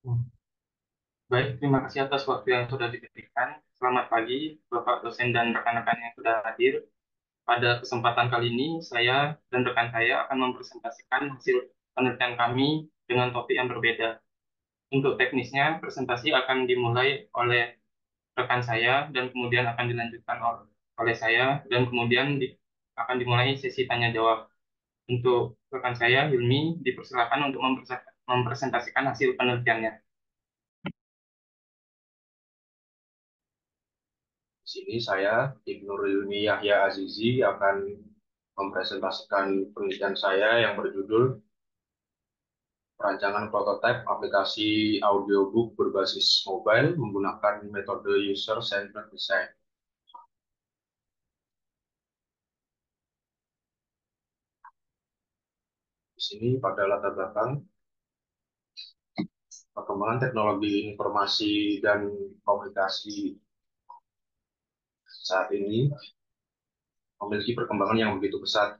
Baik, terima kasih atas waktu yang sudah diberikan. Selamat pagi, Bapak dosen dan rekan-rekan yang sudah hadir. Pada kesempatan kali ini, saya dan rekan saya akan mempresentasikan hasil penelitian kami dengan topik yang berbeda. Untuk teknisnya, presentasi akan dimulai oleh rekan saya dan kemudian akan dilanjutkan oleh saya dan kemudian akan dimulai sesi tanya jawab. Untuk rekan saya, Hilmi, dipersilakan untuk mempresentasikan hasil penelitiannya. Di sini saya, Ibnur Hilmi Yahya Azizi, akan mempresentasikan penelitian saya yang berjudul Perancangan Prototipe Aplikasi Audiobook Berbasis Mobile Menggunakan Metode User-Centered Design. Di sini pada latar belakang perkembangan teknologi informasi dan komunikasi saat ini memiliki perkembangan yang begitu pesat,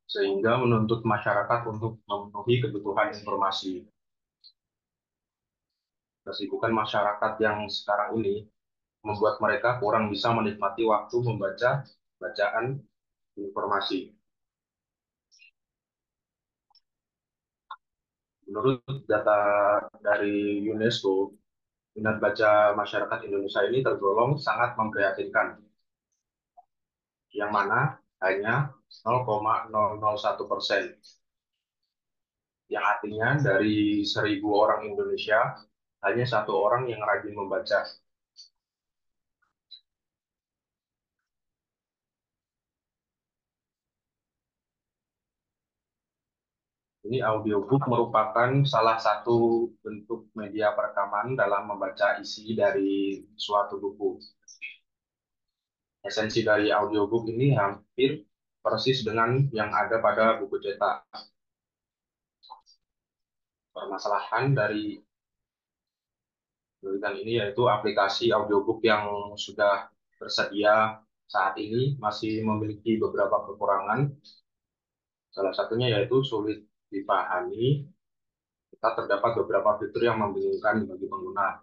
sehingga menuntut masyarakat untuk memenuhi kebutuhan informasi. Kesibukan masyarakat yang sekarang ini membuat mereka kurang bisa menikmati waktu membaca bacaan informasi. Menurut data dari UNESCO, minat baca masyarakat Indonesia ini tergolong sangat memprihatinkan, yang mana hanya 0,001%, yang artinya dari 1.000 orang Indonesia, hanya satu orang yang rajin membaca. Ini audiobook merupakan salah satu bentuk media perekaman dalam membaca isi dari suatu buku. Esensi dari audiobook ini hampir persis dengan yang ada pada buku cetak. Permasalahan dari penelitian ini yaitu aplikasi audiobook yang sudah tersedia saat ini masih memiliki beberapa kekurangan. Salah satunya yaitu sulit dipahami, serta terdapat beberapa fitur yang membingungkan bagi pengguna.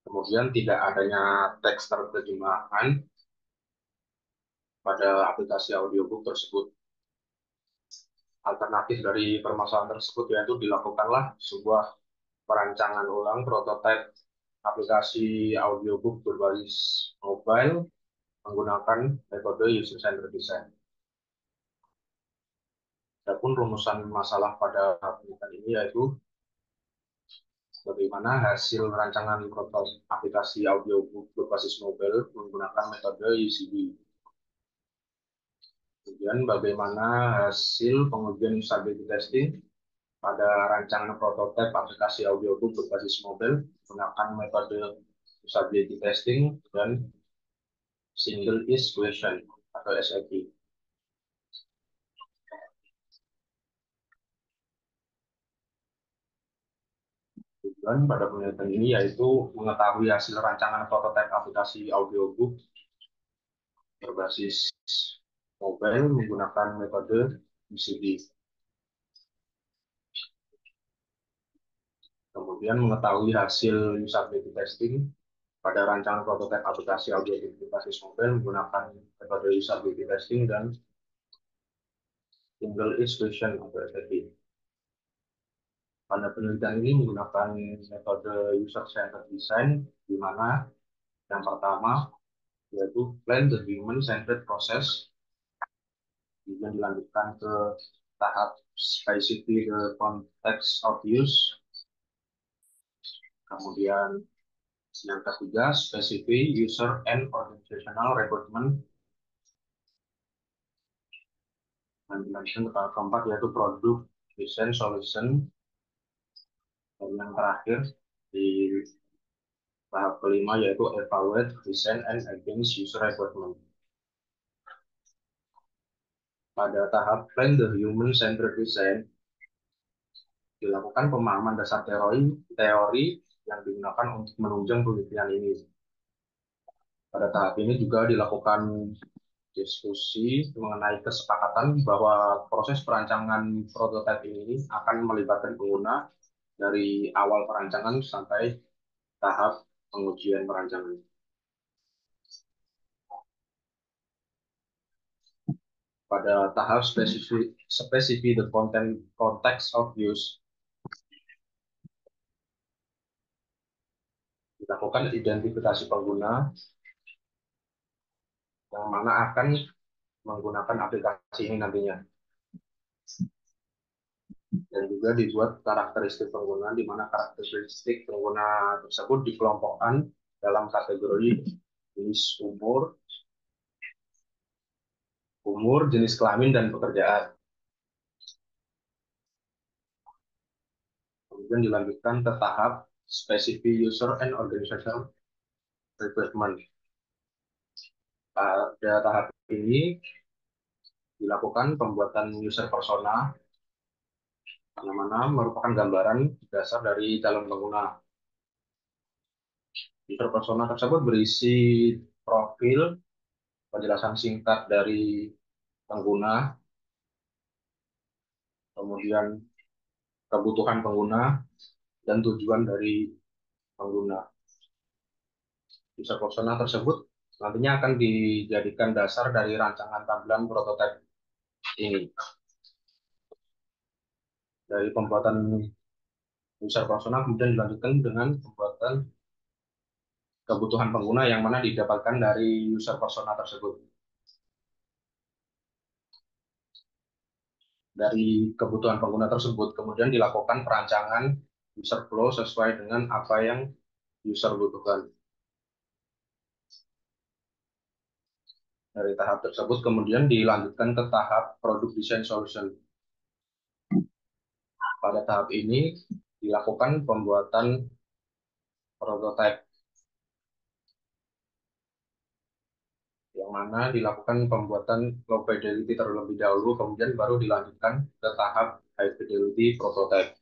Kemudian tidak adanya teks terjemahan pada aplikasi audiobook tersebut. Alternatif dari permasalahan tersebut yaitu dilakukanlah sebuah perancangan ulang prototipe aplikasi audiobook berbasis mobile menggunakan metode user-centered design. Adapun rumusan masalah pada penelitian ini yaitu bagaimana hasil rancangan prototipe aplikasi audiobook berbasis mobile menggunakan metode UCB. Kemudian bagaimana hasil pengujian usability testing pada rancangan prototipe aplikasi audiobook berbasis mobile menggunakan metode usability testing dan single is question atau SIQ. Tujuan pada penelitian ini yaitu mengetahui hasil rancangan prototipe aplikasi audiobook berbasis mobile menggunakan metode UCB. Kemudian mengetahui hasil usability testing pada rancangan prototipe aplikasi audiobook berbasis mobile menggunakan metode usability testing dan single is question atau SIQ. Pada penelitian ini menggunakan metode user-centered design, di mana yang pertama yaitu plan the human-centered process, kemudian dilanjutkan ke tahap specify the context of use, kemudian yang ketiga specify user and organizational requirement, dan dilanjutkan ke tahap keempat yaitu product design solution, dan yang terakhir di tahap kelima yaitu evaluate design and against user requirement. Pada tahap plan the human-centered design, dilakukan pemahaman dasar teori yang digunakan untuk menunjang penelitian ini. Pada tahap ini juga dilakukan diskusi mengenai kesepakatan bahwa proses perancangan prototipe ini akan melibatkan pengguna dari awal perancangan sampai tahap pengujian perancangan. Pada tahap spesifik the content context of use, dilakukan identifikasi pengguna yang mana akan menggunakan aplikasi ini nantinya, dan juga dibuat karakteristik pengguna di mana karakteristik pengguna tersebut dikelompokkan dalam kategori jenis umur, jenis kelamin, dan pekerjaan. Kemudian dilanjutkan ke tahap specific user and organization requirement. Pada tahap ini dilakukan pembuatan user persona, yang mana merupakan gambaran dasar dari calon pengguna. User persona tersebut berisi profil, penjelasan singkat dari pengguna, kemudian kebutuhan pengguna, dan tujuan dari pengguna. User persona tersebut nantinya akan dijadikan dasar dari rancangan tampilan prototipe ini. Dari pembuatan user persona kemudian dilanjutkan dengan pembuatan kebutuhan pengguna yang mana didapatkan dari user persona tersebut. Dari kebutuhan pengguna tersebut kemudian dilakukan perancangan user flow sesuai dengan apa yang user butuhkan. Dari tahap tersebut kemudian dilanjutkan ke tahap product design solution. Pada tahap ini dilakukan pembuatan prototipe, yang mana dilakukan pembuatan low fidelity terlebih dahulu, kemudian baru dilanjutkan ke tahap high fidelity prototype.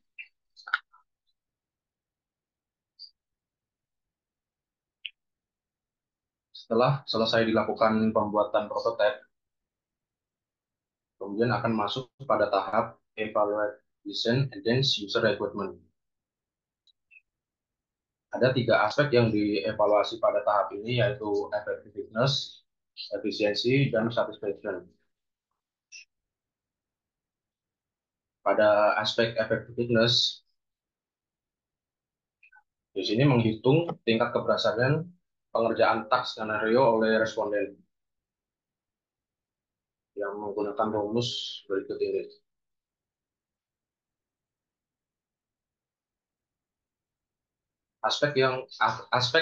Setelah selesai dilakukan pembuatan prototipe, kemudian akan masuk pada tahap evaluation against user requirement. Ada 3 aspek yang dievaluasi pada tahap ini, yaitu effectiveness, efisiensi, dan satisfaction. Pada aspek effectiveness, di sini menghitung tingkat keberhasilan pengerjaan task skenario oleh responden yang menggunakan rumus berikut ini. Aspek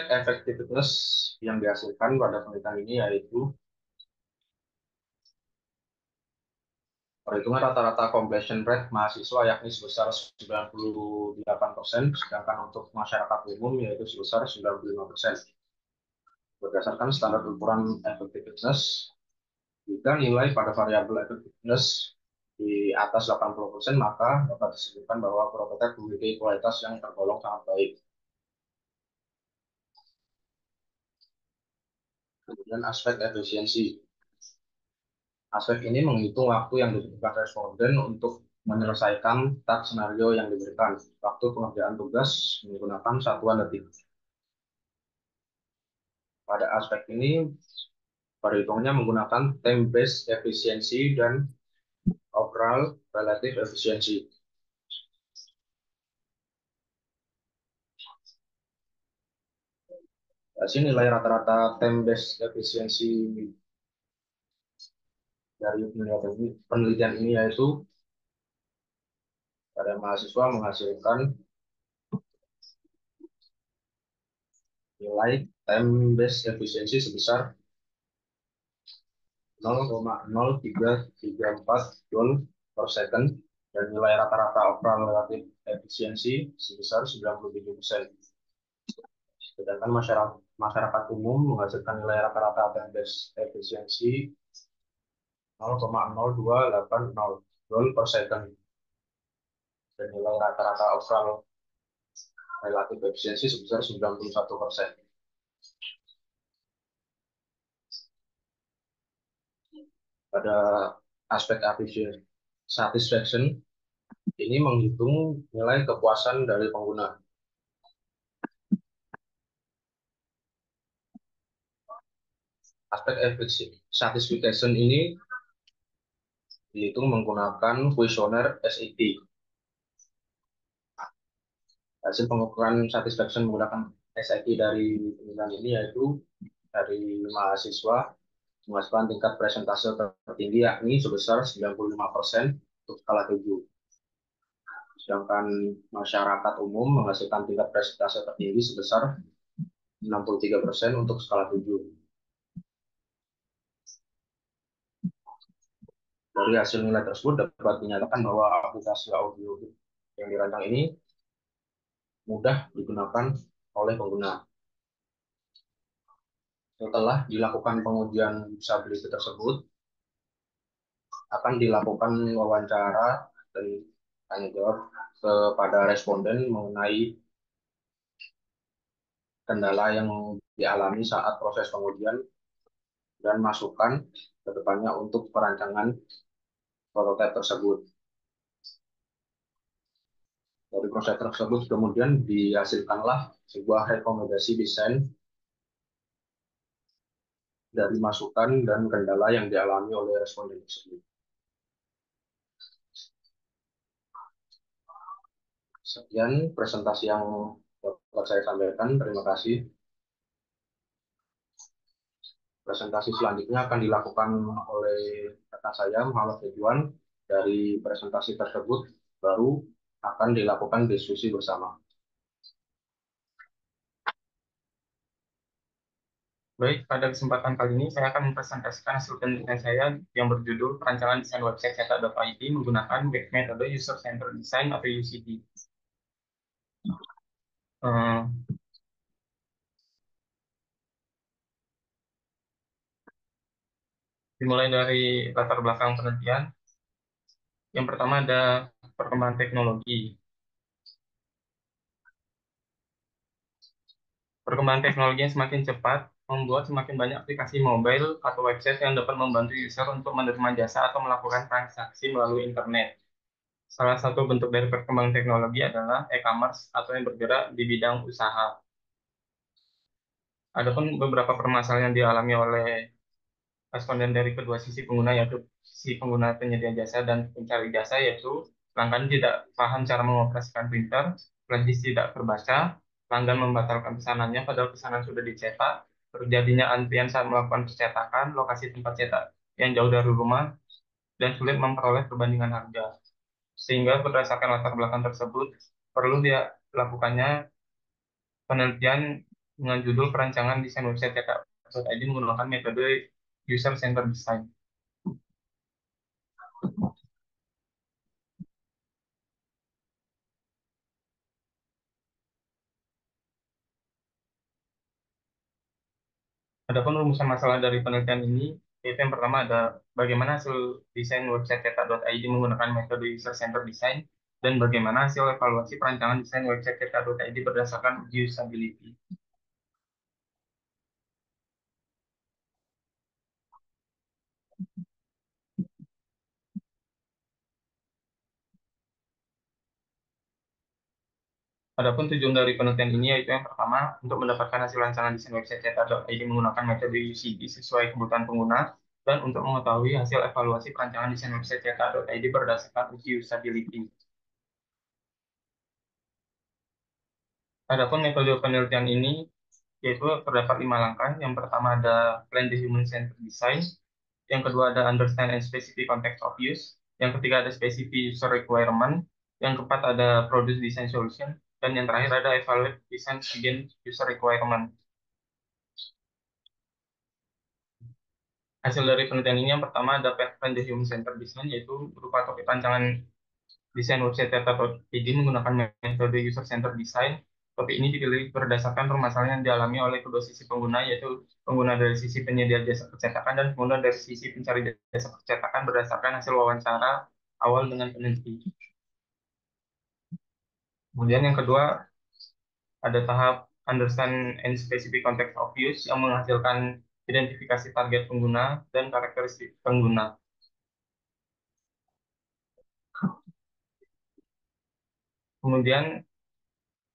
efektivitas yang dihasilkan pada penelitian ini yaitu perhitungan rata-rata completion rate mahasiswa yakni sebesar 98%, sedangkan untuk masyarakat umum yaitu sebesar 95%. Berdasarkan standar ukuran efektivitas, jika nilai pada variabel efektivitas di atas 80%, maka dapat disebutkan bahwa prototipe memiliki kualitas yang tergolong sangat baik. Kemudian aspek efisiensi. Aspek ini menghitung waktu yang dibutuhkan responden untuk menyelesaikan task skenario yang diberikan. Waktu pengerjaan tugas menggunakan satuan detik. Pada aspek ini, perhitungannya menggunakan time-based efisiensi dan overall relative efficiency. Hasil nilai rata-rata time-based efisiensi dari penelitian ini yaitu pada mahasiswa menghasilkan nilai time-based efisiensi sebesar 0,0334 joule per second dan nilai rata-rata overall relative efisiensi sebesar 97%. Sedangkan masyarakat umum menghasilkan nilai rata-rata time-based efisiensi 0,0280 joule per second dan nilai rata-rata overall relative efisiensi sebesar 91%. Pada aspek satisfaction, ini menghitung nilai kepuasan dari pengguna. Aspek satisfaction ini dihitung menggunakan kuesioner SAT. Hasil pengukuran satisfaction menggunakan SAT dari penilaian ini yaitu dari mahasiswa menghasilkan tingkat presentase tertinggi yakni sebesar 95% untuk skala 7. Sedangkan masyarakat umum menghasilkan tingkat presentase tertinggi sebesar 63% untuk skala 7. Dari hasil nilai tersebut dapat dinyatakan bahwa aplikasi audio yang dirancang ini mudah digunakan oleh pengguna. Setelah dilakukan pengujian usability tersebut, akan dilakukan wawancara dan tanya jawab kepada responden mengenai kendala yang dialami saat proses pengujian dan masukan ke depannya untuk perancangan prototipe tersebut. Dari proses tersebut kemudian dihasilkanlah sebuah rekomendasi desain dari masukan dan kendala yang dialami oleh responden tersebut. Sekian presentasi yang dapat saya sampaikan. Terima kasih. Presentasi selanjutnya akan dilakukan oleh rekan saya, Muhammad Ridwan. Dari presentasi tersebut baru akan dilakukan diskusi bersama. Baik, pada kesempatan kali ini saya akan mempresentasikan hasil penelitian saya yang berjudul Perancangan Desain Website Cetak.id menggunakan metode User Centered Design atau UCD. Eh, Dimulai dari latar belakang penelitian. Yang pertama ada perkembangan teknologi. Perkembangan teknologi yang semakin cepat membuat semakin banyak aplikasi mobile atau website yang dapat membantu user untuk menerima jasa atau melakukan transaksi melalui internet. Salah satu bentuk dari perkembangan teknologi adalah e-commerce atau yang bergerak di bidang usaha. Adapun beberapa permasalahan yang dialami oleh responden dari kedua sisi pengguna, yaitu sisi pengguna penyedia jasa dan pencari jasa, yaitu pelanggan tidak paham cara mengoperasikan printer, flash tidak terbaca, pelanggan membatalkan pesanannya padahal pesanan sudah dicetak, terjadinya antrian saat melakukan percetakan, lokasi tempat cetak yang jauh dari rumah, dan sulit memperoleh perbandingan harga. Sehingga berdasarkan latar belakang tersebut, perlu dia lakukannya penelitian dengan judul Perancangan Desain Website Cetak.id menggunakan metode User Centered Design. Adapun rumusan masalah dari penelitian ini, yaitu yang pertama ada bagaimana hasil desain website cetak.id menggunakan metode User Centered Design, dan bagaimana hasil evaluasi perancangan desain website cetak.id berdasarkan uji usability. Adapun tujuan dari penelitian ini yaitu yang pertama, untuk mendapatkan hasil rancangan desain website cetak.id menggunakan metode UCD sesuai kebutuhan pengguna, dan untuk mengetahui hasil evaluasi perancangan desain website cetak.id berdasarkan uji usability. Adapun metode penelitian ini yaitu terdapat 5 langkah. Yang pertama ada Plan the Human Centered Design, yang kedua ada Understand and Specify Context of Use, yang ketiga ada Specify User Requirement, yang keempat ada Produce Design Solution, dan yang terakhir ada Evaluate Design Against User Requirement. Hasil dari penelitian ini yang pertama ada Plan the Human Centered Design, yaitu berupa topik rancangan desain website Tata.id menggunakan metode User Centered Design. Topik ini dipilih berdasarkan permasalahan yang dialami oleh kedua sisi pengguna, yaitu pengguna dari sisi penyedia jasa percetakan dan pengguna dari sisi pencari jasa percetakan berdasarkan hasil wawancara awal dengan peneliti. Kemudian yang kedua, ada tahap Understand and Specific Context of Use yang menghasilkan identifikasi target pengguna, dan karakteristik pengguna. Kemudian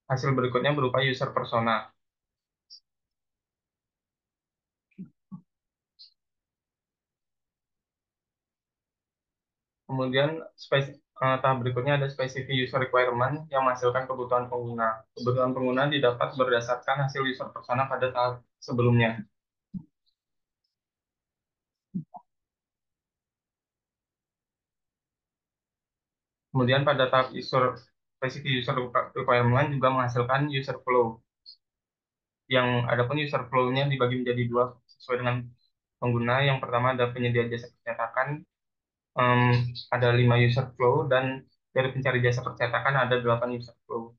hasil berikutnya berupa user persona. Kemudian tahap berikutnya ada specific user requirement yang menghasilkan kebutuhan pengguna. Kebutuhan pengguna didapat berdasarkan hasil user persona pada tahap sebelumnya. Kemudian pada tahap specific user requirement juga menghasilkan user flow. Yang adapun user flow-nya dibagi menjadi dua sesuai dengan pengguna. Yang pertama ada penyedia jasa percetakan, em, ada 5 user flow, dan dari pencari jasa percetakan ada 8 user flow.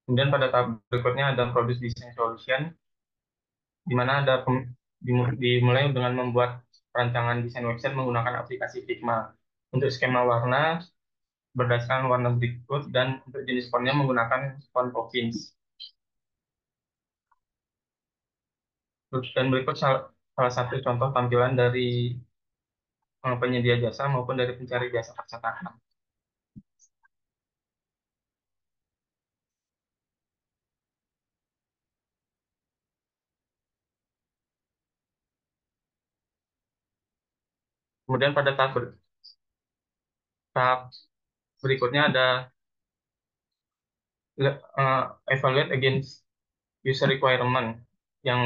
Kemudian pada tahap berikutnya ada produce design solution, di mana dimulai dengan membuat rancangan desain website menggunakan aplikasi Figma. Untuk skema warna berdasarkan warna berikut, dan untuk jenis fontnya menggunakan font Poppins. Dan berikut salah satu contoh tampilan dari penyedia jasa maupun dari pencari jasa percetakan. Kemudian pada tahap berikutnya ada evaluate against user requirement, yang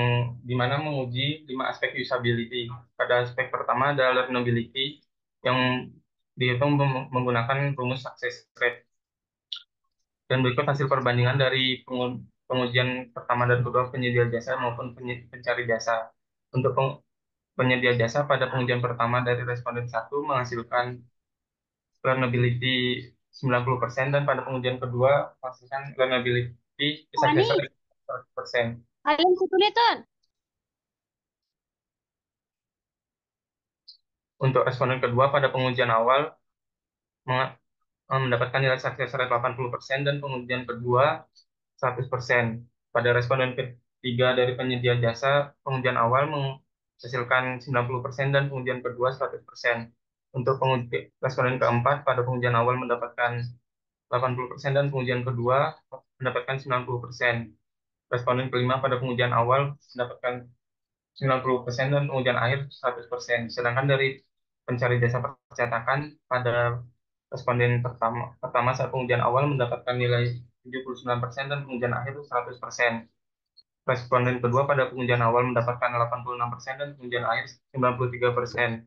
dimana menguji 5 aspek usability. Pada aspek pertama ada learnability, yang dihitung menggunakan rumus success rate. Dan berikut hasil perbandingan dari pengujian pertama dan kedua penyedia jasa maupun pencari jasa. Untuk penyedia jasa pada pengujian pertama dari responden satu menghasilkan learnability 90%, dan pada pengujian kedua menghasilkan learnability success Ani, rate 100%. kalian kesulitan. Untuk responden kedua pada pengujian awal mendapatkan nilai sukses rate 80%, dan pengujian kedua 100%. Pada responden ketiga dari penyedia jasa, pengujian awal menghasilkan 90%, dan pengujian kedua 100%. Untuk responden keempat pada pengujian awal mendapatkan 80%, dan pengujian kedua mendapatkan 90%. Responden kelima pada pengujian awal mendapatkan 90%, dan pengujian akhir 100%. Sedangkan dari pencari jasa percetakan pada responden pertama saat pengujian awal mendapatkan nilai 79%, dan pengujian akhir 100%. Responden kedua pada pengujian awal mendapatkan 86%, dan pengujian akhir 93%.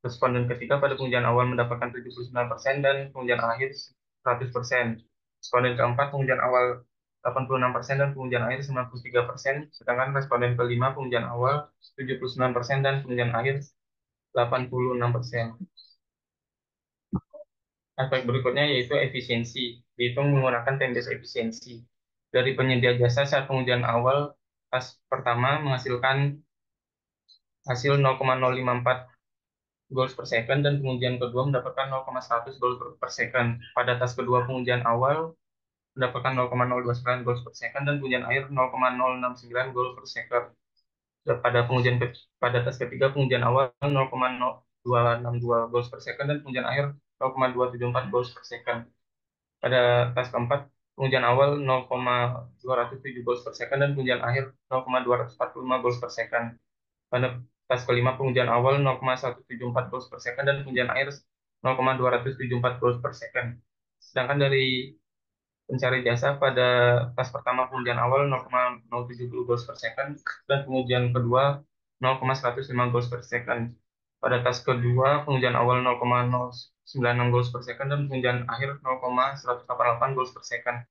Responden ketiga pada pengujian awal mendapatkan 79%, dan pengujian akhir 100%. Responden keempat pengujian awal 86%, dan pengujian akhir 93%. Sedangkan responden kelima pengujian awal 79%, dan pengujian akhir 86%. Aspek berikutnya yaitu efisiensi, dihitung menggunakan time-based efisiensi. Dari penyedia jasa saat pengujian awal, tas pertama menghasilkan hasil 0,054 goals per second, dan pengujian kedua mendapatkan 0,100 goals per second. Pada tas kedua pengujian awal mendapatkan 0,029 goals per second, dan pengujian akhir 0,069 goals per second. Pada pada tas ketiga pengujian awal 0,262 goals per second, dan pengujian akhir 0,274 goals per second. Pada tas keempat pengujian awal 0,207 goals per second, dan pengujian akhir 0,245 goals per second. Pada tas kelima pengujian awal 0,174 goals per second, dan pengujian akhir 0,274 goals per second. Sedangkan dari pencari jasa pada tas pertama pengujian awal 0,070 goals per second, dan pengujian kedua 0,105 goals per second. Pada tas kedua pengujian awal 0,096 goals per second, dan pengujian akhir 0,188 goals per second.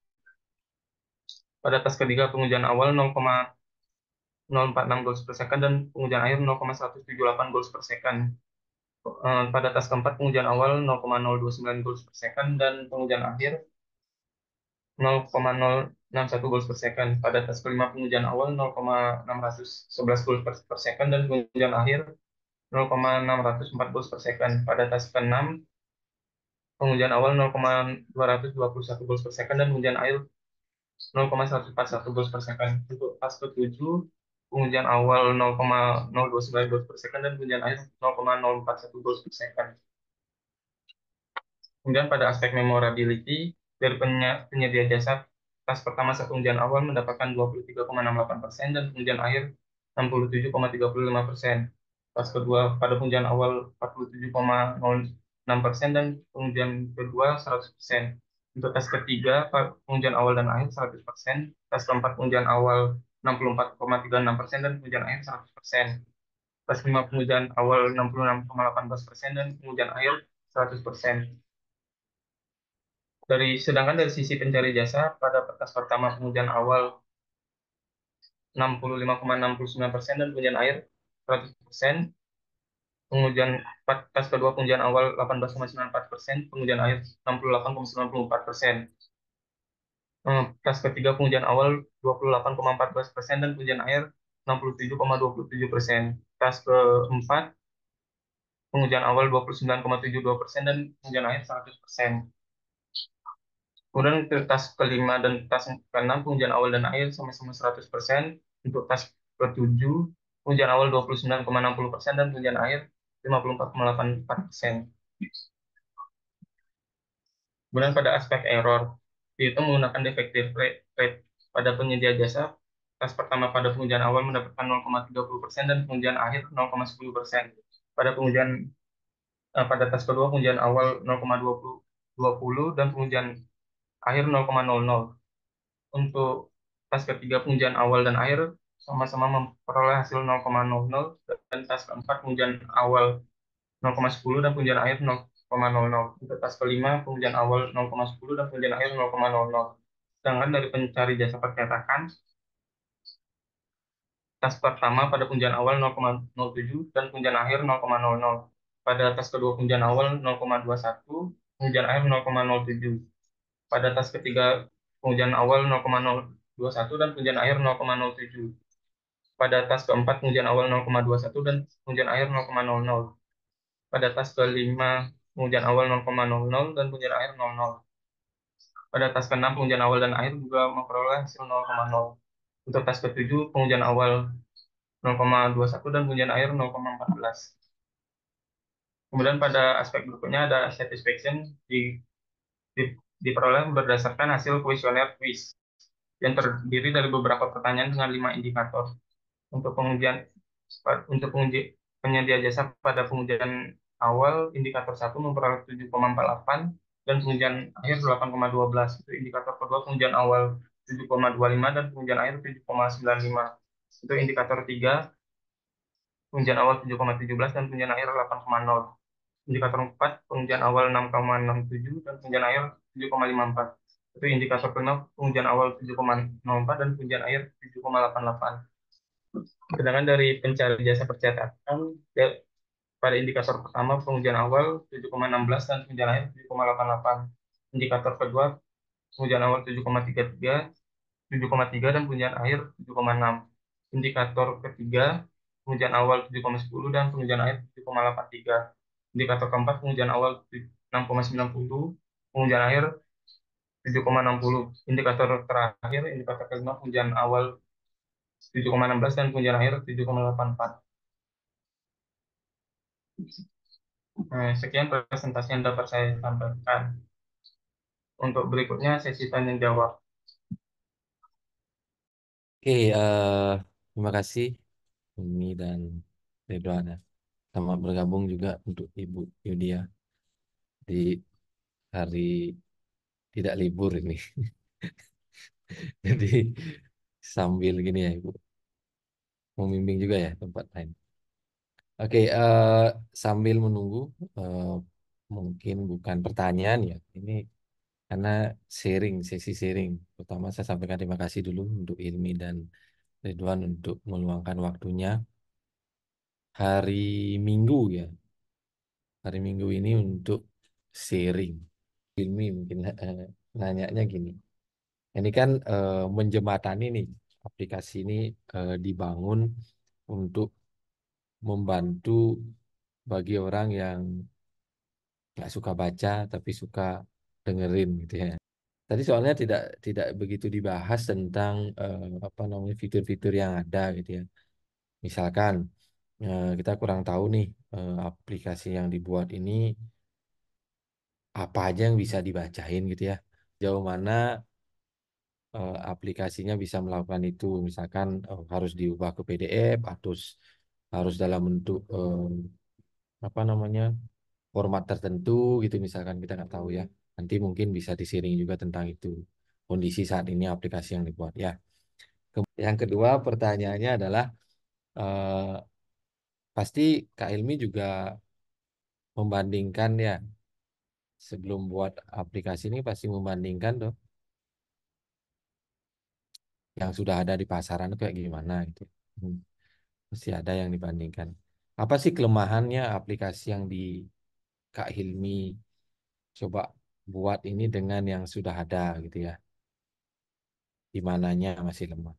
Pada tas ketiga pengujian awal 0,046 goals per second, dan pengujian akhir 0,178 goals per second. Pada tas keempat pengujian awal 0,029 goals per second, dan pengujian akhir 0,061 goals per second. Pada tas kelima pengujian awal 0,611 goals per second, dan pengujian akhir 0,604 goals per second. Pada tas keenam pengujian awal 0,221 goals per second, dan pengujian akhir 0,141 joules per second. Untuk tas ke-7, pengujian awal 0,029 joules per second dan pengujian akhir 0,041 joules per second. Kemudian pada aspek memorability, dari penyedia jasa, tas pertama saat pengujian awal mendapatkan 23,68% dan pengujian akhir 67,35%. Tas kedua pada pengujian awal 47,06% dan pengujian kedua 100%. Untuk tas ketiga, pengujian awal dan akhir 100%. Tas keempat pengujian awal 64,36% dan pengujian akhir 100%. Tas lima pengujian awal 66,18% dan pengujian akhir 100%. Sedangkan dari sisi pencari jasa, pada kertas pertama pengujian awal 65,69% dan pengujian akhir 100%, pengujian kertas kedua pengujian awal 18,94%, pengujian akhir 68,94%. Kertas ketiga pengujian awal 28,14% dan pengujian akhir 67,27%. Kertas keempat pengujian awal 29,72% dan pengujian akhir 100%. Kemudian untuk tas kelima dan tas keenam pengujian awal dan akhir sama-sama 100%. Untuk tas ketujuh pengujian awal 29,60% dan pengujian akhir 54,84%. Kemudian pada aspek error, itu menggunakan defective rate. Pada penyedia jasa, tas pertama pada pengujian awal mendapatkan 0,30% dan pengujian akhir 0,10%. Pada tas kedua pengujian awal 0,20 dan pengujian akhir 0,00. Untuk tas ketiga pengujian awal dan akhir sama-sama memperoleh hasil 0,00 dan tas keempat pengujian awal 0,10 dan pengujian akhir 0,00. Untuk tas kelima pengujian awal 0,10 dan pengujian akhir 0,00. Sedangkan dari pencari jasa percetakan, tas pertama pada pengujian awal 0,07 dan pengujian akhir 0,00. Pada tas kedua pengujian awal 0,21, pengujian akhir 0,07. Pada tas ketiga pengujian awal 0,021 dan pengujian akhir 0,07. Pada tas keempat pengujian awal 0,21 dan pengujian akhir 0,00. Pada tas kelima pengujian awal 0,00 dan pengujian akhir 00. Pada tas keenam pengujian awal dan akhir juga memperoleh hasil 0,0. Untuk tas ketujuh pengujian awal 0,21 dan pengujian akhir 0,14. Kemudian pada aspek berikutnya ada satisfaction di, diperoleh berdasarkan hasil kuesioner quiz yang terdiri dari beberapa pertanyaan dengan 5 indikator. Untuk pengujian untuk penyedia jasa pada pengujian awal, indikator satu memperoleh 7,48 dan pengujian akhir 8,12. Itu indikator kedua pengujian awal 7,25 dan pengujian akhir 7,95. Itu indikator tiga pengujian awal 7,17 dan pengujian akhir 8,0. Indikator 4 pengujian awal 6,67 dan pengujian akhir 7,54. Itu indikator kelima pengujian awal 7,04 dan pengujian akhir 7,88. Sedangkan dari pencari jasa percetakan, pada indikator pertama pengujian awal 7,16 dan pengujian akhir 7,88. Indikator kedua pengujian awal 7,33, 7,3 dan pengujian akhir 7,6. Indikator ketiga pengujian awal 7,10 dan pengujian akhir 7,83. Indikator keempat pengujian awal 6,90, pengujian akhir 7,60. Indikator terakhir indikator kelima pengujian awal 7,16 dan pengujian akhir 7,84. Sekian presentasi yang dapat saya sampaikan. Untuk berikutnya sesi tanya jawab. Oke, terima kasih Umi dan Ridwana. Selamat bergabung juga untuk Ibu Yudia di hari tidak libur ini. Jadi sambil gini ya Ibu, membimbing juga ya tempat lain. Oke, sambil menunggu, eh, mungkin bukan pertanyaan ya, ini karena sharing, sesi sharing. Pertama saya sampaikan terima kasih dulu untuk Ilmi dan Ridwan untuk meluangkan waktunya hari Minggu ya. Hari Minggu ini untuk sharing. Ilmi mungkin nanyanya gini. Ini kan menjembatani nih aplikasi ini dibangun untuk membantu bagi orang yang nggak suka baca tapi suka dengerin gitu ya. tadi soalnya tidak begitu dibahas tentang apa namanya fitur-fitur yang ada gitu ya. Misalkan kita kurang tahu nih aplikasi yang dibuat ini apa aja yang bisa dibacain gitu ya. Jauh mana aplikasinya bisa melakukan itu. Misalkan harus diubah ke PDF atau harus dalam bentuk apa namanya format tertentu gitu. Misalkan kita nggak tahu ya. Nanti mungkin bisa disiring juga tentang itu. Kondisi saat ini aplikasi yang dibuat ya. Yang kedua pertanyaannya adalah eh, pasti Kak Ilmi juga membandingkan ya sebelum buat aplikasi ini pasti membandingkan tuh yang sudah ada di pasaran itu kayak gimana gitu. Hmm. Pasti ada yang dibandingkan. Apa sih kelemahannya aplikasi yang di Kak Hilmi coba buat ini dengan yang sudah ada gitu ya? Di mananya masih lemah.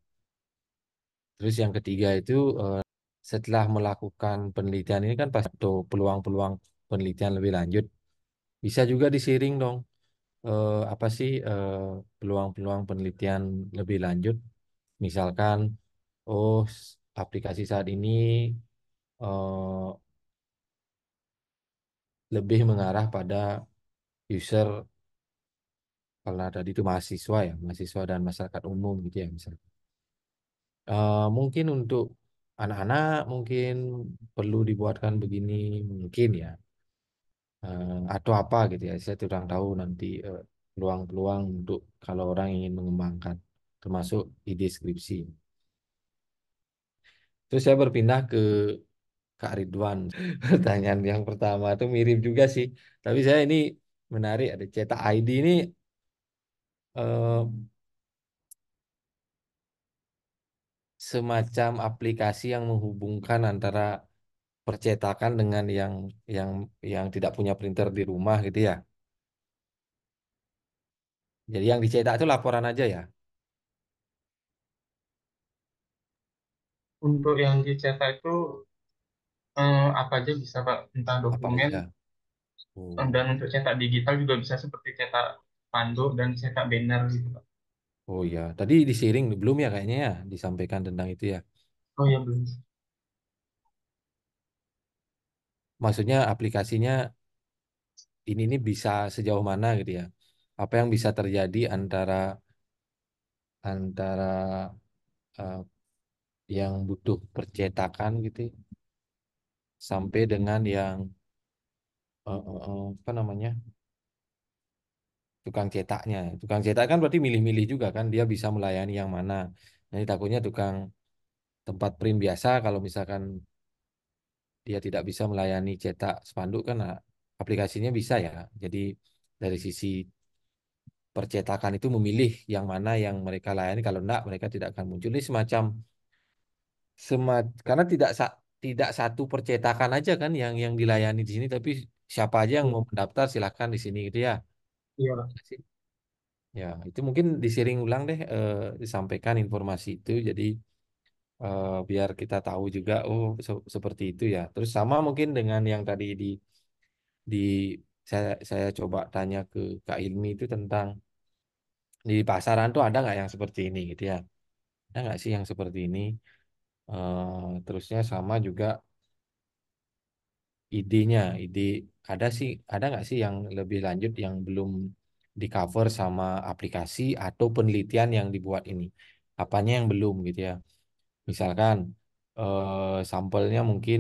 Terus yang ketiga itu setelah melakukan penelitian ini kan pasti ada peluang-peluang penelitian lebih lanjut. Bisa juga disiring dong. Apa sih peluang-peluang penelitian lebih lanjut? Misalkan, oh aplikasi saat ini eh, lebih mengarah pada user karena tadi itu mahasiswa ya, mahasiswa dan masyarakat umum gitu ya misalnya. Mungkin untuk anak-anak mungkin perlu dibuatkan begini mungkin ya. Atau apa gitu ya. Saya kurang tahu nanti peluang-peluang untuk kalau orang ingin mengembangkan termasuk ide skripsi. Terus saya berpindah ke Kak Ridwan. Pertanyaan yang pertama itu mirip juga sih. Tapi saya ini menarik ada cetak ID ini eh, semacam aplikasi yang menghubungkan antara percetakan dengan yang yang tidak punya printer di rumah gitu ya. Jadi yang dicetak itu laporan aja ya. Untuk yang dicetak itu apa aja bisa Pak, tentang Apa dokumen, aja? Oh, dan untuk cetak digital juga bisa seperti cetak spanduk dan cetak banner gitu Pak. oh ya. Tadi disiring belum ya kayaknya ya disampaikan tentang itu ya. Oh ya belum. Maksudnya aplikasinya ini bisa sejauh mana gitu ya. Apa yang bisa terjadi antara antara eh, yang butuh percetakan gitu sampai dengan yang apa namanya tukang cetaknya. Tukang cetak kan berarti milih-milih juga kan dia bisa melayani yang mana. Jadi takutnya tukang tempat print biasa kalau misalkan dia tidak bisa melayani cetak spanduk kan aplikasinya bisa ya. Jadi dari sisi percetakan itu memilih yang mana yang mereka layani kalau enggak mereka tidak akan muncul. Ini semacam karena tidak satu percetakan aja kan yang dilayani di sini tapi siapa aja yang Iya, mau mendaftar silahkan di sini gitu ya. iya, Pak. Ya, itu mungkin disiring ulang deh, disampaikan informasi itu, jadi biar kita tahu juga, oh seperti itu ya. Terus sama mungkin dengan yang tadi di saya coba tanya ke Kak Ilmi itu tentang di pasaran tuh ada nggak yang seperti ini gitu ya? Ada nggak sih yang seperti ini? Terusnya sama juga idenya, ada nggak sih yang lebih lanjut yang belum di cover sama aplikasi atau penelitian yang dibuat ini? Apanya yang belum gitu ya? Misalkan sampelnya mungkin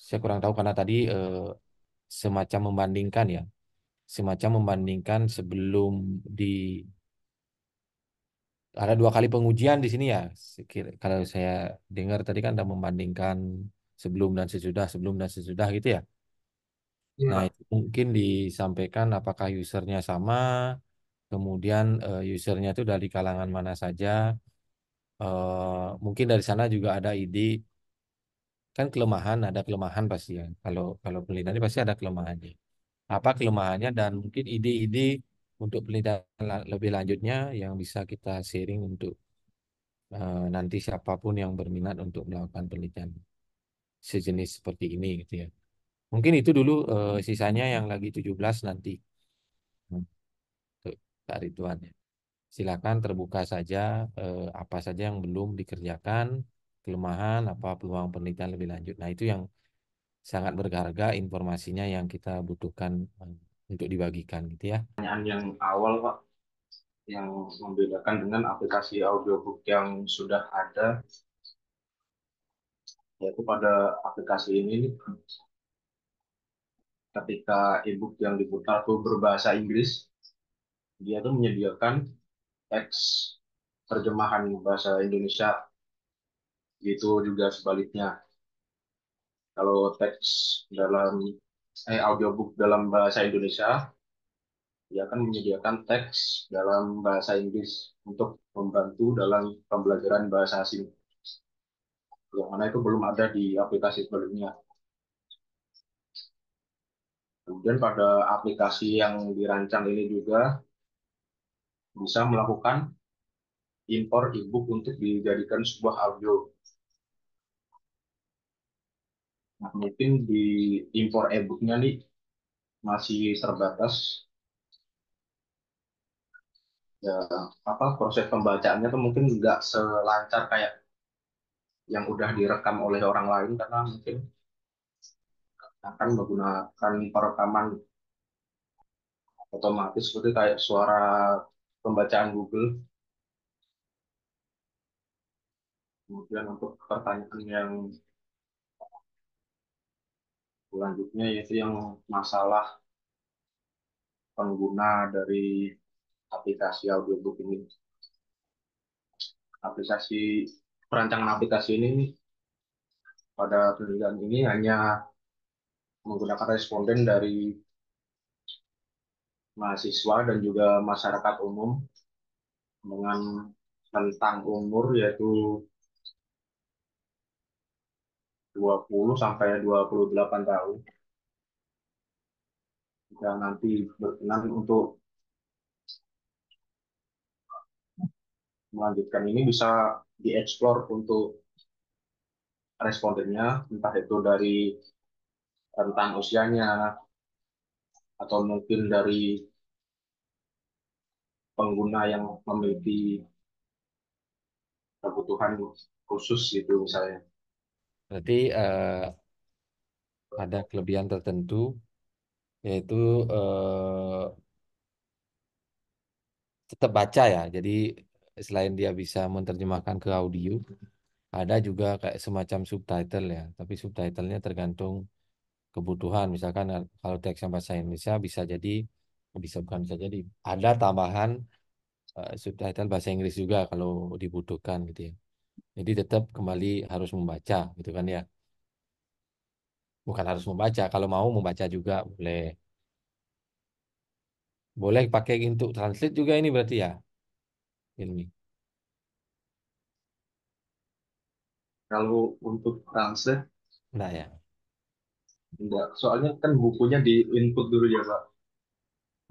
saya kurang tahu karena tadi semacam membandingkan ya, semacam membandingkan sebelum di ada dua kali pengujian di sini ya. Kalau saya dengar tadi kan ada membandingkan sebelum dan sesudah gitu ya. Nah, Iya, itu mungkin disampaikan apakah usernya sama, kemudian usernya itu dari kalangan mana saja. Mungkin dari sana juga ada ide kan ada kelemahan pasti ya. Kalau kalau penelitian ini pasti ada kelemahannya. Apa kelemahannya dan mungkin ide-ide untuk penelitian lebih lanjutnya yang bisa kita sharing untuk nanti siapapun yang berminat untuk melakukan penelitian sejenis seperti ini gitu ya. Mungkin itu dulu sisanya yang lagi 17 nanti. Kak Ridwan ya. Silakan terbuka saja apa saja yang belum dikerjakan, kelemahan, apa peluang penelitian lebih lanjut. Nah, itu yang sangat berharga informasinya yang kita butuhkan untuk dibagikan gitu ya. Pertanyaan yang awal, Pak, yang membedakan dengan aplikasi audiobook yang sudah ada, yaitu pada aplikasi ini nih, ketika ebook yang diputar itu berbahasa Inggris, dia tuh menyediakan teks terjemahan bahasa Indonesia, gitu juga sebaliknya. Kalau teks dalam audiobook dalam bahasa Indonesia, dia akan menyediakan teks dalam bahasa Inggris untuk membantu dalam pembelajaran bahasa asing. Yang mana itu belum ada di aplikasi sebelumnya. Kemudian pada aplikasi yang dirancang ini juga bisa melakukan impor ebook untuk dijadikan sebuah audio. Nah, mungkin di impor ebooknya nih masih terbatas, ya apa proses pembacaannya tuh mungkin nggak selancar kayak yang udah direkam oleh orang lain, karena mungkin akan menggunakan perekaman otomatis seperti kayak suara pembacaan Google. Kemudian untuk pertanyaan yang selanjutnya yaitu yang masalah pengguna dari aplikasi audiobook ini. Aplikasi perancangan aplikasi ini pada penelitian ini hanya menggunakan responden dari mahasiswa dan juga masyarakat umum dengan rentang umur yaitu 20 sampai 28 tahun. Jika nanti berkenan untuk melanjutkan ini bisa dieksplor untuk respondennya, entah itu dari rentang usianya atau mungkin dari pengguna yang memiliki kebutuhan khusus gitu misalnya. Berarti ada kelebihan tertentu yaitu tetap baca ya. Jadi selain dia bisa menerjemahkan ke audio, ada juga kayak semacam subtitle ya. Tapi subtitlenya tergantung kebutuhan. Misalkan kalau teks yang bahasa Indonesia bisa bukan bisa jadi ada tambahan subtitle bahasa Inggris juga kalau dibutuhkan gitu ya. Jadi tetap kembali harus membaca gitu kan ya. Bukan harus membaca, kalau mau membaca juga boleh. Boleh pakai untuk translate juga ini berarti ya, ini. Kalau untuk translate, Enggak ya. enggak. Soalnya kan bukunya di input dulu ya, Pak.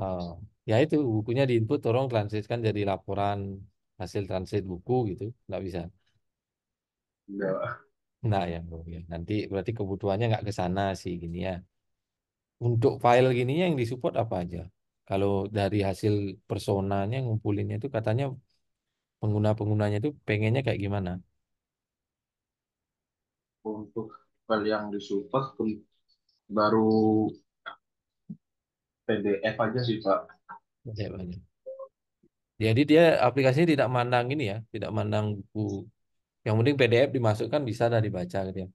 Oh, ya itu bukunya diinput, tolong translate kan jadi laporan hasil translate buku gitu, nggak bisa. Enggak. Nah ya, oh, ya. Nanti berarti kebutuhannya nggak ke sana sih gini ya. Untuk file gininya yang disupport apa aja? Kalau dari hasil personanya ngumpulinnya itu katanya pengguna-penggunanya itu pengennya kayak gimana? Untuk file yang disupport baru PDF aja sih, Pak. Banyak. Jadi dia aplikasinya tidak mandang ini ya, tidak mandang buku. Yang penting PDF dimasukkan bisa dah dibaca gitu ya.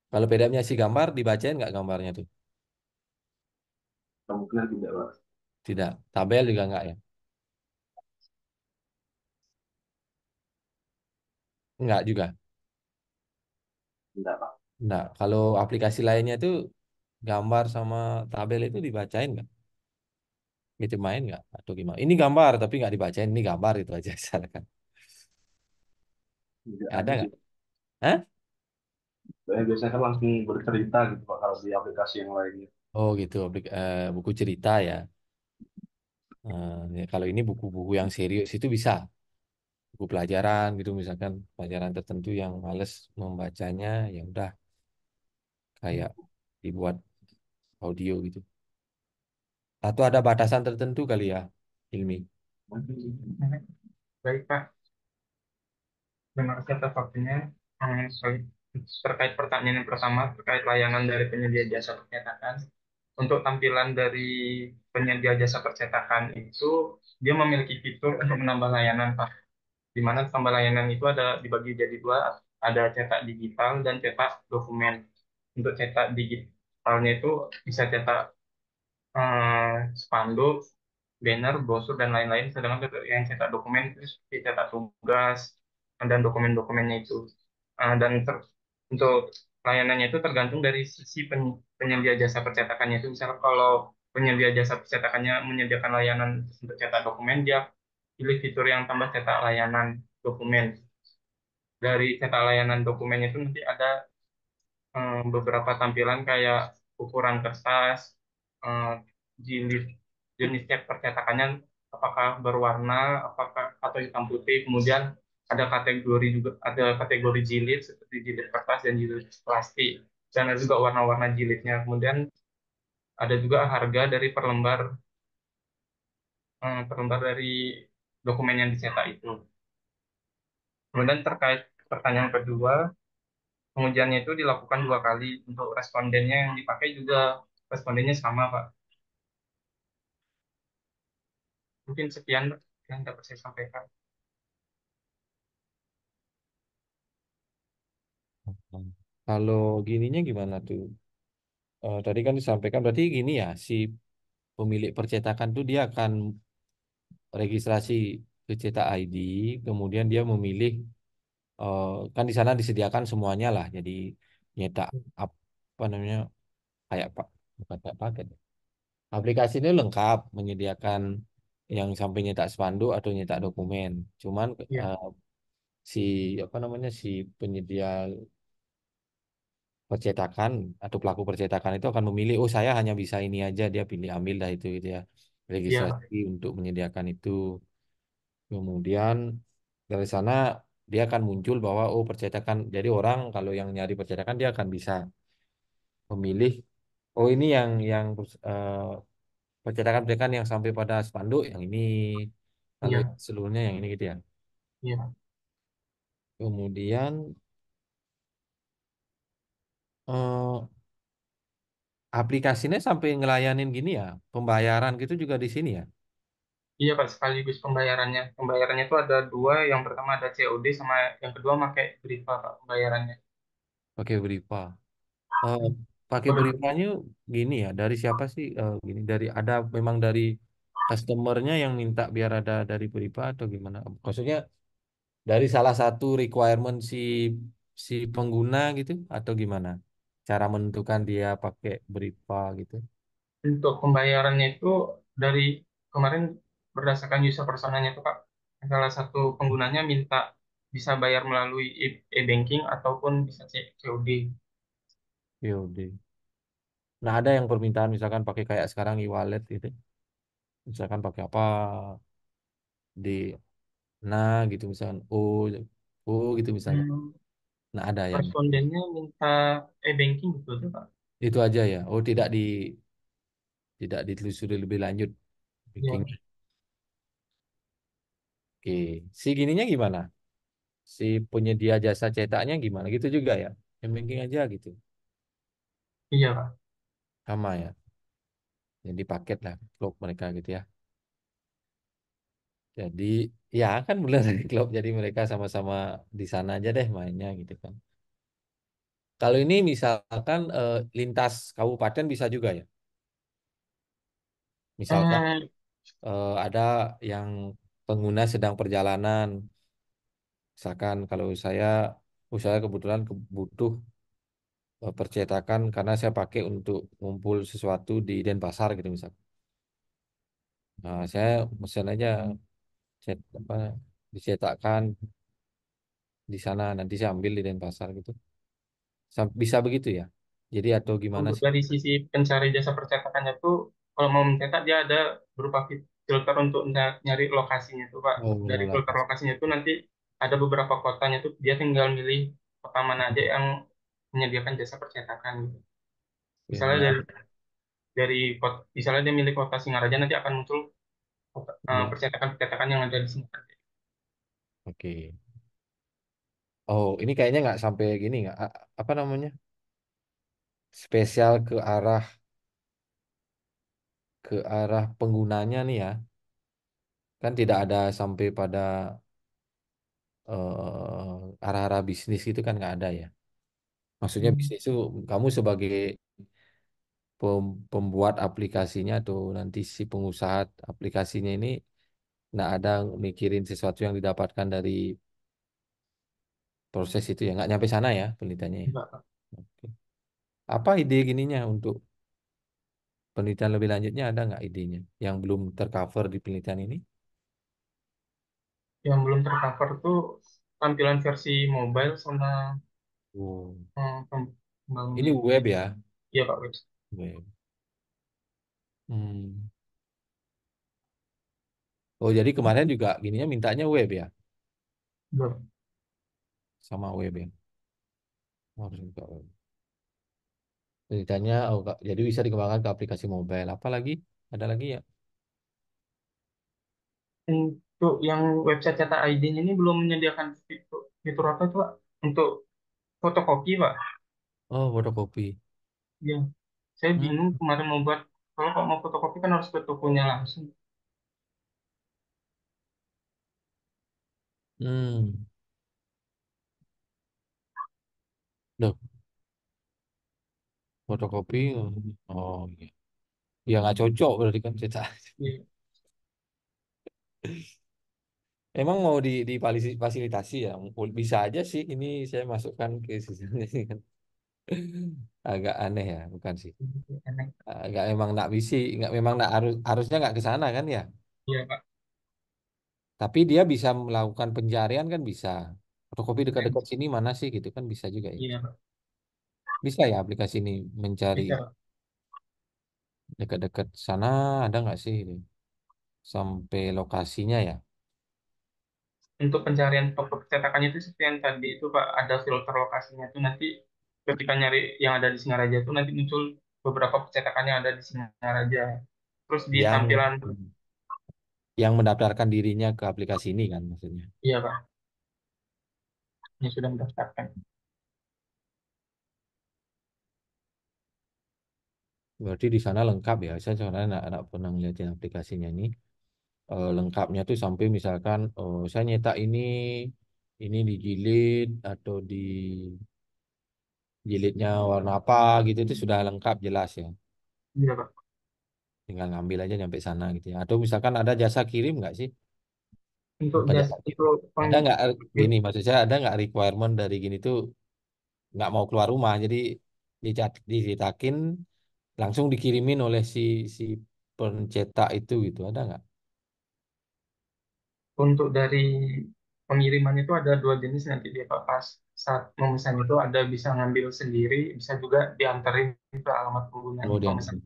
Kalau PDF-nya si gambar, dibacain nggak gambarnya tuh? Kemungkinan tidak, Pak. Tidak. Tabel juga nggak ya? Nggak juga. Tidak, Pak. Nah, kalau aplikasi lainnya itu gambar sama tabel itu dibacain nggak? Gitu main nggak? Atau gimana? Ini gambar tapi nggak dibacain. Ini gambar itu aja misalkan. Tidak Ada ada nggak? sih. Hah? Biasanya kan langsung bercerita gitu, Pak, kalau di aplikasi yang lainnya. Oh gitu, buku cerita ya. Ya, kalau ini buku-buku yang serius itu bisa. Buku pelajaran gitu misalkan pelajaran tertentu yang males membacanya ya udah kayak dibuat audio gitu. Atau ada batasan tertentu kali ya, Ilmi? Baik, Pak. Terima kasih atas waktunya. Terkait pertanyaan yang pertama, terkait layanan dari penyedia jasa percetakan. Untuk tampilan dari penyedia jasa percetakan itu, dia memiliki fitur untuk menambah layanan, Pak. Di mana tambah layanan itu ada dibagi jadi dua, ada cetak digital dan cetak dokumen. Untuk cetak digitalnya itu bisa cetak spanduk, banner, brosur, dan lain-lain. Sedangkan untuk yang cetak dokumen itu seperti cetak tugas dan dokumen-dokumennya itu. Dan untuk layanannya itu tergantung dari sisi penyedia jasa percetakannya itu. Misalnya kalau penyedia jasa percetakannya menyediakan layanan untuk cetak dokumen, dia pilih fitur yang tambah cetak layanan dokumen. Dari cetak layanan dokumen itu nanti ada beberapa tampilan kayak ukuran kertas, eh, jilid, jenis cat percetakannya apakah berwarna, apakah atau hitam putih, kemudian ada kategori juga, ada kategori jilid seperti jilid kertas dan jilid plastik, dan ada juga warna-warna jilidnya. Kemudian ada juga harga dari per lembar dari dokumen yang dicetak itu. Kemudian terkait pertanyaan kedua, pengujiannya itu dilakukan 2 kali. Untuk respondennya yang dipakai juga respondennya sama, Pak. Mungkin sekian Pak, yang dapat saya sampaikan. Kalau gininya gimana tuh? Tadi kan disampaikan berarti gini ya, si pemilik percetakan tuh dia akan registrasi ke Cetak ID, kemudian dia memilih eh, kan di sana disediakan semuanya lah, jadi nyetak apa namanya kayak pak bukan kayak paket. Aplikasi ini lengkap menyediakan yang sampai nyetak spanduk atau nyetak dokumen. Cuman Iya, eh, si apa namanya si penyedia percetakan atau pelaku percetakan itu akan memilih, oh saya hanya bisa ini aja, dia pilih ambil dah itu gitu ya, iya, Pak. registrasi untuk menyediakan itu. Kemudian dari sana dia akan muncul bahwa oh percetakan, jadi orang kalau yang nyari percetakan dia akan bisa memilih, oh ini yang eh, percetakan-percetakan yang sampai pada spanduk yang ini, kalau yang Iya, seluruhnya yang ini gitu ya. iya. Kemudian eh, aplikasinya sampai ngelayanin gini ya, pembayaran gitu juga di sini ya, Iya, Pak, sekaligus pembayarannya. Pembayarannya itu ada dua. Yang pertama ada COD, sama yang kedua pakai Briva, Pak, pembayarannya. pakai Briva. Eh, Hmm. pakai Brivanya gini ya, dari siapa sih? Gini dari ada memang dari customernya yang minta biar ada dari Briva atau gimana? Maksudnya dari salah satu requirement si si pengguna gitu atau gimana? Cara menentukan dia pakai Briva gitu. Untuk pembayarannya itu dari kemarin berdasarkan user personanya itu, Pak. Salah satu penggunanya minta bisa bayar melalui e-banking ataupun bisa COD. Yaudah. Nah, ada yang permintaan misalkan pakai kayak sekarang e-wallet gitu. Misalkan pakai apa di nah gitu misalkan gitu misalnya. Hmm, Nah, ada yang respondennya minta e-banking gitu aja, Pak. itu aja ya. Oh, tidak ditelusuri lebih lanjut Ya, bankingnya. Oke. Si gininya gimana? Si penyedia jasa cetaknya gimana? Gitu juga ya. Yang banking aja gitu. iya, Pak. Sama ya. Jadi paket lah klub mereka gitu ya. Jadi ya kan benar klub. Jadi mereka sama-sama di sana aja deh mainnya gitu kan. Kalau ini misalkan lintas kabupaten bisa juga ya. Misalkan Eh, ada yang pengguna sedang perjalanan. Misalkan kalau saya kebetulan butuh percetakan karena saya pakai untuk ngumpul sesuatu di Denpasar gitu misal. Nah, saya pesan aja apa dicetakkan di sana nanti saya ambil di Denpasar gitu. Bisa begitu ya. Jadi atau gimana untuk sih? dari sisi pencari jasa percetakannya tuh, kalau mau mencetak dia ada berupa filter untuk nyari lokasinya tuh, Pak. Oh, Dari filter menolak. lokasinya tuh nanti ada beberapa kotanya tuh dia tinggal milih kota mana aja yang menyediakan jasa percetakan gitu. Ya, Misalnya dari nah, misalnya dia milik kota Singaraja, nanti akan muncul Iya. percetakan-percetakan yang ada di Singaraja. Oke. Oh, ini kayaknya nggak sampai gini nggak? Apa namanya? Spesial ke arah penggunanya nih ya. Kan tidak ada sampai pada arah-arah bisnis itu kan nggak ada ya. Maksudnya Hmm, bisnis itu kamu sebagai pembuat aplikasinya atau nanti si pengusaha aplikasinya ini nggak ada mikirin sesuatu yang didapatkan dari proses itu ya. Nggak nyampe sana ya penelitiannya ya. enggak, Pak. Oke. Apa ide gininya untuk penelitian lebih lanjutnya ada nggak idenya yang belum tercover di penelitian ini? Yang belum tercover tuh tampilan versi mobile sama Oh. Ini pembangunan. web ya? Iya Pak Wes. Web. Hmm. Oh jadi kemarin juga gininya mintanya web ya? Belum. Sama web ya? Harus juga web. Penelitiannya oh, jadi bisa dikembangkan ke aplikasi mobile. Apa lagi? Ada lagi ya? Untuk yang website cetak ID-nya ini belum menyediakan fitur apa itu Pak? Untuk fotokopi Pak. Oh, fotokopi. Ya, saya Hmm. bingung kemarin mau buat. Kalau mau fotokopi kan harus ke tokonya langsung. Hmm. Loh, fotokopi. Oh, iya. Ya nggak cocok berarti kan cetak. Iya. Emang mau difasilitasi ya? Bisa aja sih. Ini saya masukkan ke sistem ini kan. Agak aneh ya, bukan sih? Aneh. Nggak memang nak visi, nggak memang nak harusnya nggak ke sana kan ya. Iya Pak. Tapi dia bisa melakukan pencarian kan bisa. Fotokopi dekat-dekat sini mana sih gitu kan bisa juga ya. Iya Pak. Bisa ya aplikasi ini mencari Bisa Pak. dekat-dekat sana ada nggak sih gitu. Sampai lokasinya ya. Untuk pencarian toko percetakannya itu seperti yang tadi itu Pak, ada filter lokasinya itu nanti ketika nyari yang ada di Singaraja itu nanti muncul beberapa percetakan yang ada di Singaraja. Terus di Yang tampilan, yang mendaftarkan dirinya ke aplikasi ini kan maksudnya. iya Pak, yang sudah mendaftarkan. Berarti di sana lengkap ya. Saya sebenarnya nggak pernah ngeliatin aplikasinya ini. Lengkapnya tuh sampai misalkan saya nyetak ini dijilid atau jilidnya warna apa gitu itu sudah lengkap jelas ya. Iya Pak. Tinggal ngambil aja nyampe sana gitu ya. Atau misalkan ada jasa kirim nggak sih? Untuk Apa jas jasa kirim? untuk Ada nggak gini maksud saya ada nggak requirement dari gini tuh nggak mau keluar rumah jadi dicetakin langsung dikirimin oleh si pencetak itu gitu ada nggak? untuk dari pengiriman itu ada dua jenis nanti dia Pak. Pas saat memesan itu ada bisa ngambil sendiri, bisa juga diantarin ke alamat pengguna Oh yang pemesan.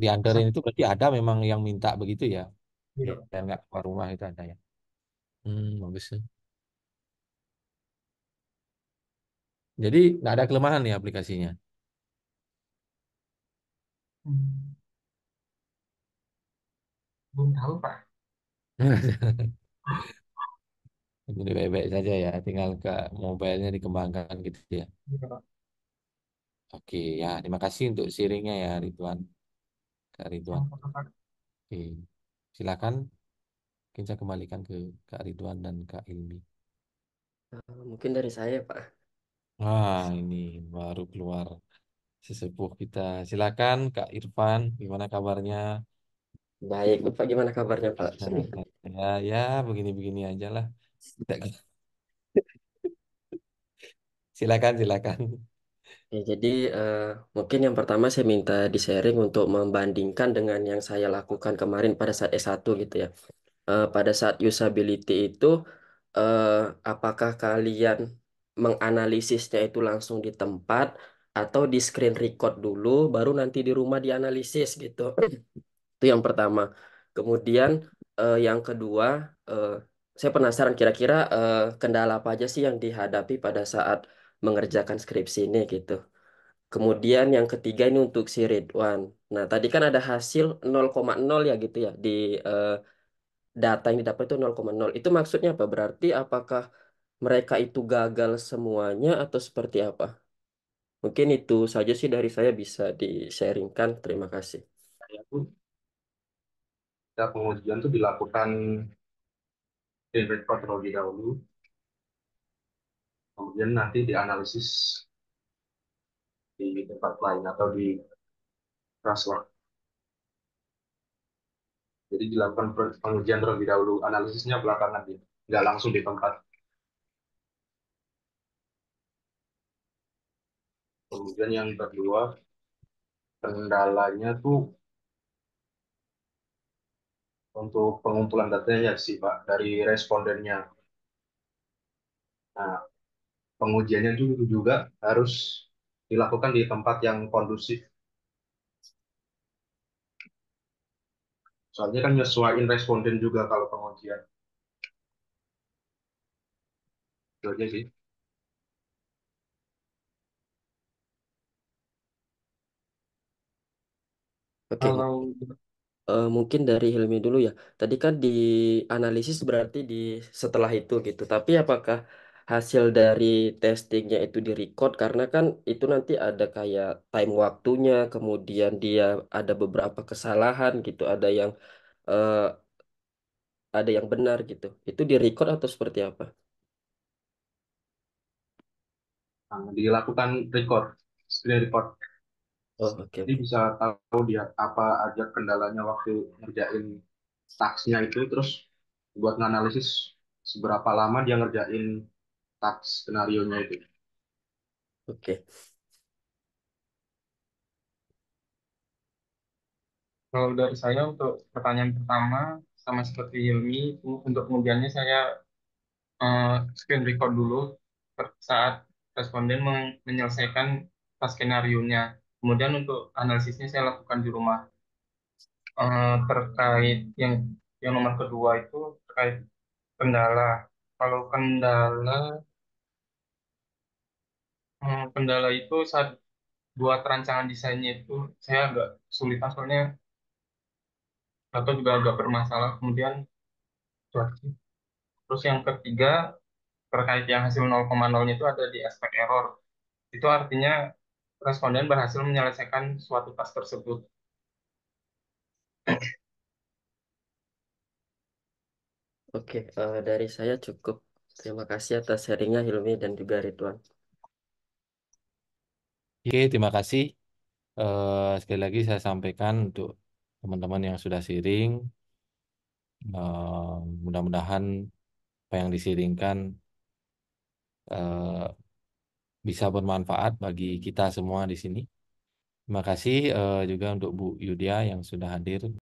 diantarin itu berarti ada memang yang minta begitu ya? Gitu. Dan nggak keluar rumah itu ada ya? Bagus sih. Jadi nggak ada kelemahan nih aplikasinya. Hmm, belum tahu Pak. Jadi baik-baik saja ya, tinggal ke mobilenya dikembangkan gitu ya. Gitu, Pak. Oke ya, terima kasih untuk sharingnya ya Ridwan, Kak Ridwan. Sama-sama, Pak. Oke, silakan mungkin saya kembalikan ke Kak Ridwan dan Kak Ilmi. Mungkin dari saya, Pak. Wah, ini baru keluar sesepuh kita. Silakan Kak Irfan, gimana kabarnya? Baik, Bapak gimana kabarnya, Pak? Ya, ya begini-begini aja lah. Silakan, silakan. Ya, jadi mungkin yang pertama saya minta di-sharing untuk membandingkan dengan yang saya lakukan kemarin pada saat S1 gitu ya. Pada saat usability itu, eh, apakah kalian menganalisisnya itu langsung di tempat atau di screen record dulu, baru nanti di rumah dianalisis gitu. Itu yang pertama. Kemudian yang kedua, eh, saya penasaran kira-kira kendala apa aja sih yang dihadapi pada saat mengerjakan skripsi ini gitu. Kemudian yang ketiga ini untuk si Ridwan. Nah, tadi kan ada hasil 0,0 ya gitu ya di eh, data yang didapat itu 0,0. Itu maksudnya apa? Berarti apakah mereka itu gagal semuanya atau seperti apa? Mungkin itu saja sih dari saya bisa di-sharingkan. Terima kasih. Saya tuh, kita pengujian tuh dilakukan screen record terlebih dahulu, kemudian nanti dianalisis di tempat lain atau di Raslab. Jadi dilakukan pengujian terlebih dahulu, analisisnya belakangan dia, nggak langsung di tempat. Kemudian yang kedua, kendalanya tuh untuk pengumpulan datanya sih Pak, dari respondennya. Nah, pengujiannya juga harus dilakukan di tempat yang kondusif. Soalnya kan nyesuaiin responden juga kalau pengujian. Itu aja sih. Oke, Kalau mungkin dari Hilmi dulu ya. Tadi kan di analisis berarti di setelah itu gitu. Tapi apakah hasil dari testingnya itu di record? Karena kan itu nanti ada kayak time waktunya, kemudian dia ada beberapa kesalahan gitu, eh, ada yang benar gitu. Itu di record atau seperti apa? Nah, dilakukan record, screen record. Oh, oke Jadi oke. bisa tahu dia apa aja kendalanya waktu ngerjain taksnya itu, terus buat nganalisis seberapa lama dia ngerjain taks skenario-nya itu. Oke. kalau dari saya untuk pertanyaan pertama sama seperti Hilmi, untuk kemudiannya saya screen record dulu saat responden menyelesaikan tas skenario-nya. Kemudian untuk analisisnya saya lakukan di rumah. Terkait yang nomor kedua itu terkait kendala. Kalau kendala itu saat buat rancangan desainnya itu saya agak kesulitan soalnya atau juga agak bermasalah. Kemudian itu aja. Terus yang ketiga terkait yang hasil 0,0-nya itu ada di aspek error. Itu artinya responden berhasil menyelesaikan suatu tas tersebut. Oke, dari saya cukup. Terima kasih atas sharingnya Hilmi dan juga Ridwan. Oke, terima kasih. Sekali lagi saya sampaikan untuk teman-teman yang sudah sharing, mudah-mudahan apa yang disiringkan eh, bisa bermanfaat bagi kita semua di sini. Terima kasih juga untuk Bu Yudia yang sudah hadir.